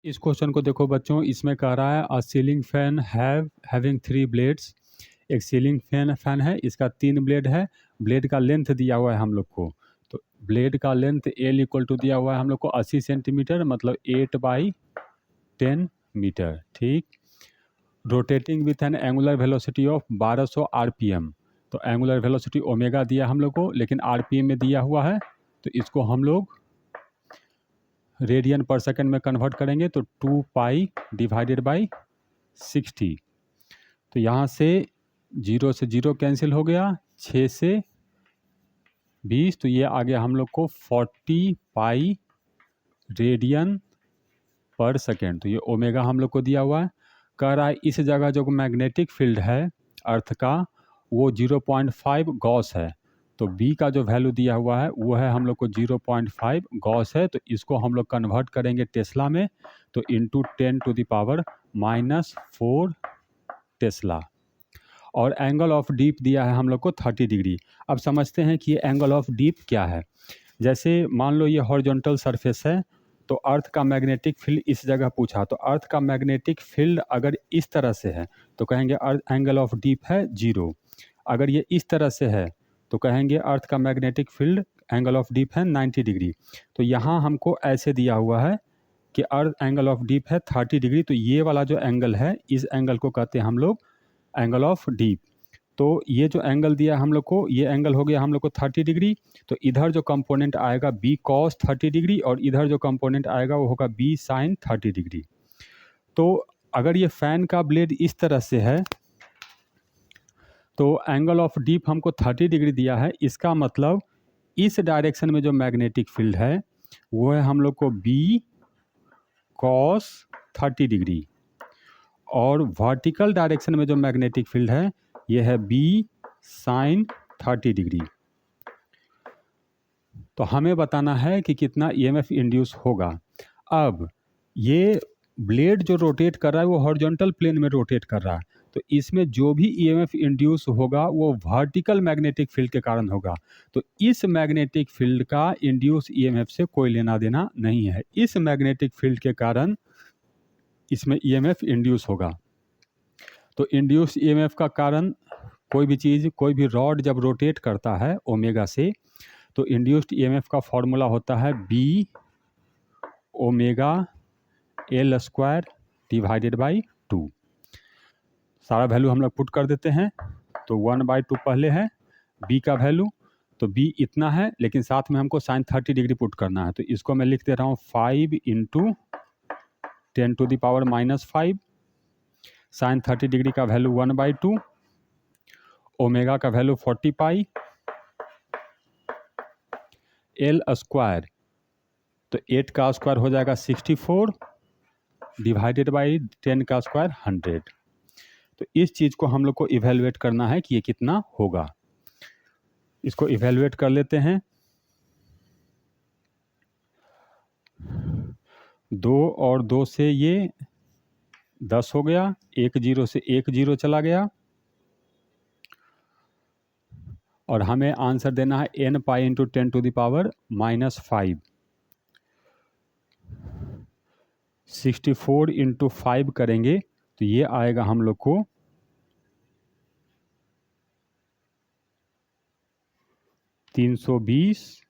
इस क्वेश्चन को देखो बच्चों, इसमें कह रहा है अ सीलिंग फैन हैविंग 3 ब्लेड्स। एक सीलिंग फैन है, इसका 3 ब्लेड है। ब्लेड का लेंथ दिया हुआ है हम लोग को, तो ब्लेड का लेंथ एल इक्वल टू दिया हुआ है हम लोग को 80 सेंटीमीटर, मतलब 8/10 मीटर। ठीक। Rotating with an angular velocity of 1200 RPM. तो एंगुलर वेलोसिटी ओमेगा दिया हम लोग को, लेकिन आरपीएम में दिया हुआ है, तो इसको हम लोग रेडियन पर सेकंड में कन्वर्ट करेंगे, तो 2π/60। तो यहाँ से 0 से 0 कैंसिल हो गया, 6 से 20, तो ये आ गया हम लोग को 40 पाई रेडियन पर सेकेंड। तो ये ओमेगा हम लोग को दिया हुआ है। कह रहा है इस जगह जो मैग्नेटिक फील्ड है अर्थ का, वो 0.5 गॉस है। तो बी का जो वैल्यू दिया हुआ है वो है हम लोग को 0.5 गॉस है। तो इसको हम लोग कन्वर्ट करेंगे टेस्ला में, तो इंटू 10⁻⁻⁴ टेस्ला। और एंगल ऑफ डीप दिया है हम लोग को 30 डिग्री। अब समझते हैं कि ये एंगल ऑफ डीप क्या है। जैसे मान लो ये हॉरिजॉन्टल सरफेस है, तो अर्थ का मैग्नेटिक फील्ड इस जगह पूछा, तो अर्थ का मैग्नेटिक फील्ड अगर इस तरह से है तो कहेंगे अर्थ एंगल ऑफ डीप है 0। अगर ये इस तरह से है तो कहेंगे अर्थ का magnetic field angle of deep है 90 डिग्री। तो यहाँ हमको ऐसे दिया हुआ है कि अर्थ एंगल ऑफ डीप है 30 डिग्री। तो ये वाला जो एंगल है, इस एंगल को कहते हैं हम लोग एंगल ऑफ डीप। तो ये जो एंगल दिया हम लोग को, ये एंगल हो गया हम लोग को 30 डिग्री। तो इधर जो कंपोनेंट आएगा बी कॉस 30 डिग्री, और इधर जो कंपोनेंट आएगा वो होगा बी साइन 30 डिग्री। तो अगर ये फैन का ब्लेड इस तरह से है, तो एंगल ऑफ डीप हमको 30 डिग्री दिया है। इसका मतलब इस डायरेक्शन में जो मैग्नेटिक फील्ड है वो है हम लोग को बी कॉस 30 डिग्री, और वर्टिकल डायरेक्शन में जो मैग्नेटिक फील्ड है ये है बी साइन 30 डिग्री। तो हमें बताना है कि कितना ईएमएफ इंड्यूस होगा। अब ये ब्लेड जो रोटेट कर रहा है वो हॉरिजॉन्टल प्लेन में रोटेट कर रहा है, तो इसमें जो भी ईएमएफ इंड्यूस होगा वो वर्टिकल मैग्नेटिक फील्ड के कारण होगा। तो इस मैग्नेटिक फील्ड का इंड्यूस ईएमएफ से कोई लेना देना नहीं है। इस मैग्नेटिक फील्ड के कारण इसमें ईएमएफ इंड्यूस होगा। तो इंड्यूस ईएमएफ का कारण कोई भी चीज़, कोई भी रॉड जब रोटेट करता है ओमेगा से, तो इंड्यूस्ड ईएमएफ का फॉर्मूला होता है B omega L square divided by 2। सारा वैल्यू हम लोग पुट कर देते हैं, तो 1/2 पहले है बी का वैल्यू, तो बी इतना है, लेकिन साथ में हमको साइन 30 डिग्री पुट करना है। तो इसको मैं लिख दे रहा हूँ 5 × 10⁻⁻5। साइन 30 डिग्री का वैल्यू 1/2, ओमेगा का वैल्यू 40 पाई, एल स्क्वायर तो 8 का स्क्वायर हो जाएगा 64 डिवाइडेड बाई 10 का स्क्वायर 100। तो इस चीज़ को हम लोग को इवेलुएट करना है कि ये कितना होगा। इसको इवेलुएट कर लेते हैं। 2 और 2 से ये 10 हो गया, 1 0 से 1 0 चला गया, और हमें आंसर देना है n पाई इंटू 10⁻⁻5। 64 इंटू 5 करेंगे तो ये आएगा हम लोग को 320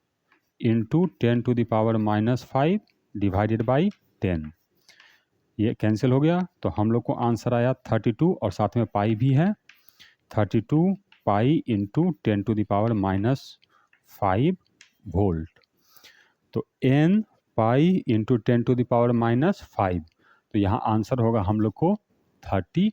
इंटू 10⁻⁻5 डिवाइडेड बाई 10। ये कैंसिल हो गया, तो हम लोग को आंसर आया 32, और साथ में पाई भी है। 32 पाई इंटू 10⁻⁻5 वोल्ट। तो n पाई इंटू 10⁻⁻5, तो यहाँ आंसर होगा हम लोग को 32।